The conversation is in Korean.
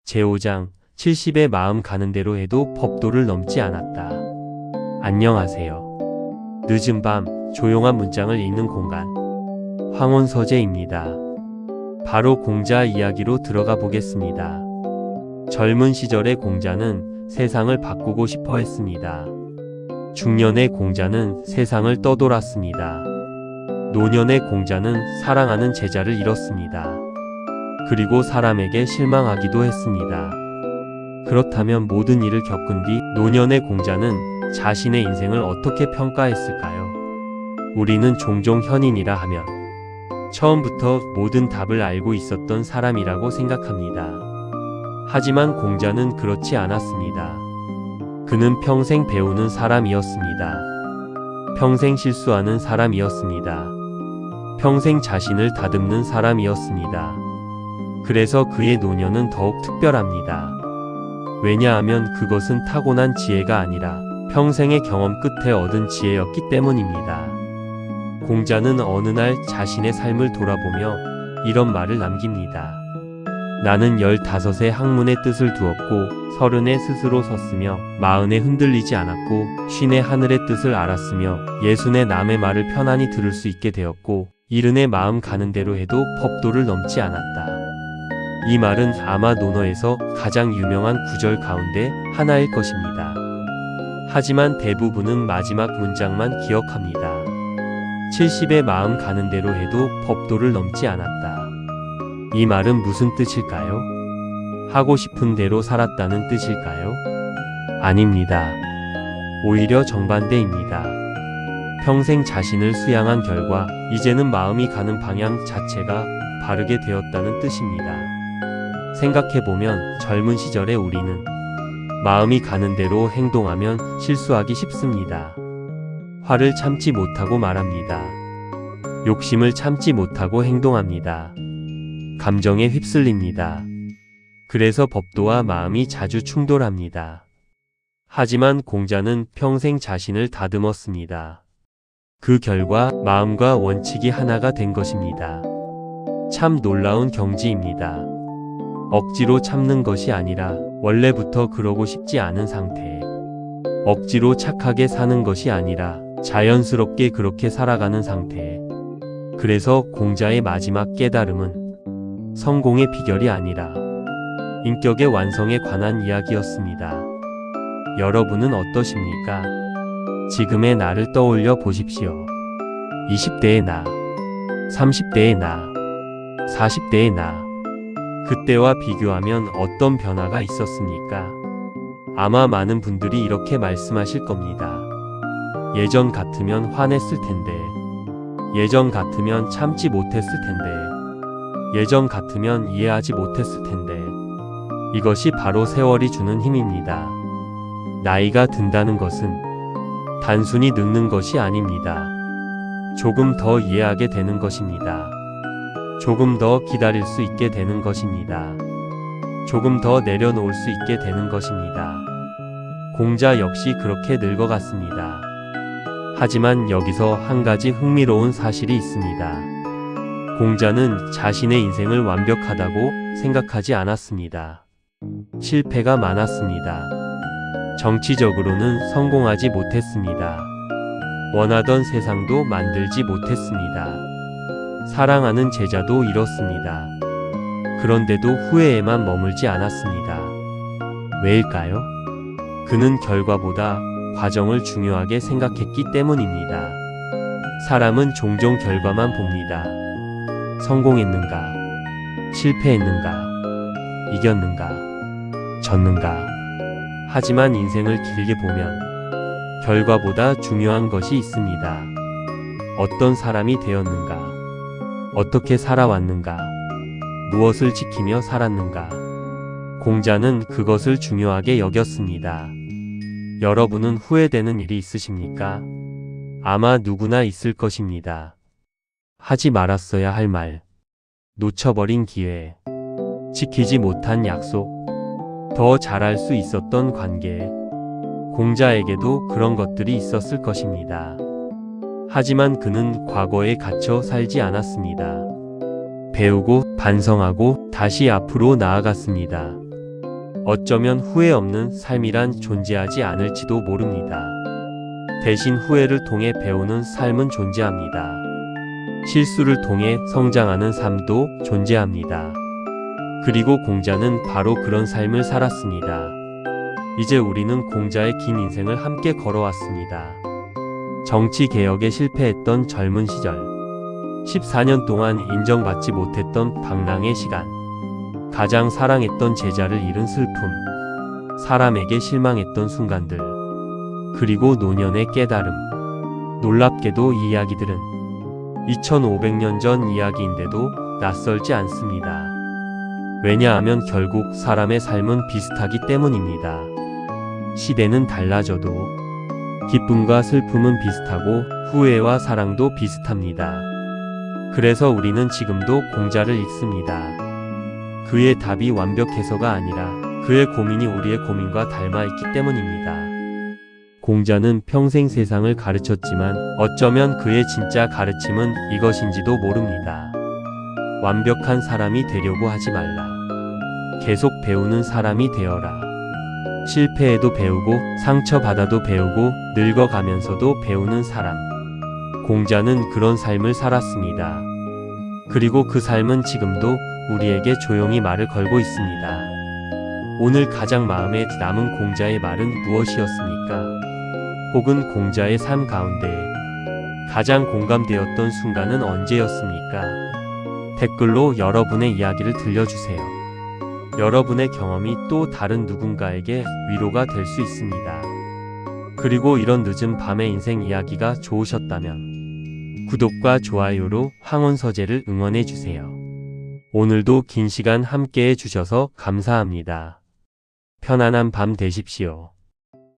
제5장 70의 마음 가는 대로 해도 법도를 넘지 않았다. 안녕하세요. 늦은 밤 조용한 문장을 읽는 공간 황혼서재입니다. 바로 공자 이야기로 들어가 보겠습니다. 젊은 시절의 공자는 세상을 바꾸고 싶어 했습니다. 중년의 공자는 세상을 떠돌았습니다. 노년의 공자는 사랑하는 제자를 잃었습니다. 그리고 사람에게 실망하기도 했습니다. 그렇다면 모든 일을 겪은 뒤 노년의 공자는 자신의 인생을 어떻게 평가했을까요? 우리는 종종 현인이라 하면 처음부터 모든 답을 알고 있었던 사람이라고 생각합니다. 하지만 공자는 그렇지 않았습니다. 그는 평생 배우는 사람이었습니다. 평생 실수하는 사람이었습니다. 평생 자신을 다듬는 사람이었습니다. 그래서 그의 노년은 더욱 특별합니다. 왜냐하면 그것은 타고난 지혜가 아니라 평생의 경험 끝에 얻은 지혜였기 때문입니다. 공자는 어느 날 자신의 삶을 돌아보며 이런 말을 남깁니다. 나는 15에 학문의 뜻을 두었고 30에 스스로 섰으며 40에 흔들리지 않았고 50에 하늘의 뜻을 알았으며 60에 남의 말을 편안히 들을 수 있게 되었고 70에 마음 가는 대로 해도 법도를 넘지 않았다. 이 말은 아마 논어에서 가장 유명한 구절 가운데 하나일 것입니다. 하지만 대부분은 마지막 문장만 기억합니다. 70의 마음 가는 대로 해도 법도를 넘지 않았다. 이 말은 무슨 뜻일까요? 하고 싶은 대로 살았다는 뜻일까요? 아닙니다. 오히려 정반대입니다. 평생 자신을 수양한 결과 이제는 마음이 가는 방향 자체가 바르게 되었다는 뜻입니다. 생각해보면 젊은 시절의 우리는 마음이 가는 대로 행동하면 실수하기 쉽습니다. 화를 참지 못하고 말합니다. 욕심을 참지 못하고 행동합니다. 감정에 휩쓸립니다. 그래서 법도와 마음이 자주 충돌합니다. 하지만 공자는 평생 자신을 다듬었습니다. 그 결과 마음과 원칙이 하나가 된 것입니다. 참 놀라운 경지입니다. 억지로 참는 것이 아니라 원래부터 그러고 싶지 않은 상태. 억지로 착하게 사는 것이 아니라 자연스럽게 그렇게 살아가는 상태. 그래서 공자의 마지막 깨달음은 성공의 비결이 아니라 인격의 완성에 관한 이야기였습니다. 여러분은 어떠십니까? 지금의 나를 떠올려 보십시오. 20대의 나, 30대의 나, 40대의 나. 그때와 비교하면 어떤 변화가 있었습니까? 아마 많은 분들이 이렇게 말씀하실 겁니다. 예전 같으면 화냈을 텐데, 예전 같으면 참지 못했을 텐데, 예전 같으면 이해하지 못했을 텐데. 이것이 바로 세월이 주는 힘입니다. 나이가 든다는 것은 단순히 늙는 것이 아닙니다. 조금 더 이해하게 되는 것입니다. 조금 더 기다릴 수 있게 되는 것입니다. 조금 더 내려놓을 수 있게 되는 것입니다. 공자 역시 그렇게 늙어갔습니다. 하지만 여기서 한 가지 흥미로운 사실이 있습니다. 공자는 자신의 인생을 완벽하다고 생각하지 않았습니다. 실패가 많았습니다. 정치적으로는 성공하지 못했습니다. 원하던 세상도 만들지 못했습니다. 사랑하는 제자도 잃었습니다. 그런데도 후회에만 머물지 않았습니다. 왜일까요? 그는 결과보다 과정을 중요하게 생각했기 때문입니다. 사람은 종종 결과만 봅니다. 성공했는가? 실패했는가? 이겼는가? 졌는가? 하지만 인생을 길게 보면 결과보다 중요한 것이 있습니다. 어떤 사람이 되었는가? 어떻게 살아왔는가? 무엇을 지키며 살았는가? 공자는 그것을 중요하게 여겼습니다. 여러분은 후회되는 일이 있으십니까? 아마 누구나 있을 것입니다. 하지 말았어야 할 말, 놓쳐버린 기회, 지키지 못한 약속, 더 잘할 수 있었던 관계. 공자에게도 그런 것들이 있었을 것입니다. 하지만 그는 과거에 갇혀 살지 않았습니다. 배우고 반성하고 다시 앞으로 나아갔습니다. 어쩌면 후회 없는 삶이란 존재하지 않을지도 모릅니다. 대신 후회를 통해 배우는 삶은 존재합니다. 실수를 통해 성장하는 삶도 존재합니다. 그리고 공자는 바로 그런 삶을 살았습니다. 이제 우리는 공자의 긴 인생을 함께 걸어왔습니다. 정치개혁에 실패했던 젊은 시절, 14년 동안 인정받지 못했던 방랑의 시간, 가장 사랑했던 제자를 잃은 슬픔, 사람에게 실망했던 순간들, 그리고 노년의 깨달음. 놀랍게도 이 이야기들은 2500년 전 이야기인데도 낯설지 않습니다. 왜냐하면 결국 사람의 삶은 비슷하기 때문입니다. 시대는 달라져도 기쁨과 슬픔은 비슷하고 후회와 사랑도 비슷합니다. 그래서 우리는 지금도 공자를 읽습니다. 그의 답이 완벽해서가 아니라 그의 고민이 우리의 고민과 닮아 있기 때문입니다. 공자는 평생 세상을 가르쳤지만 어쩌면 그의 진짜 가르침은 이것인지도 모릅니다. 완벽한 사람이 되려고 하지 말라. 계속 배우는 사람이 되어라. 실패해도 배우고 상처받아도 배우고 늙어가면서도 배우는 사람. 공자는 그런 삶을 살았습니다. 그리고 그 삶은 지금도 우리에게 조용히 말을 걸고 있습니다. 오늘 가장 마음에 남은 공자의 말은 무엇이었습니까? 혹은 공자의 삶 가운데 가장 공감되었던 순간은 언제였습니까? 댓글로 여러분의 이야기를 들려주세요. 여러분의 경험이 또 다른 누군가에게 위로가 될 수 있습니다. 그리고 이런 늦은 밤의 인생 이야기가 좋으셨다면 구독과 좋아요로 황혼서재를 응원해주세요. 오늘도 긴 시간 함께해 주셔서 감사합니다. 편안한 밤 되십시오.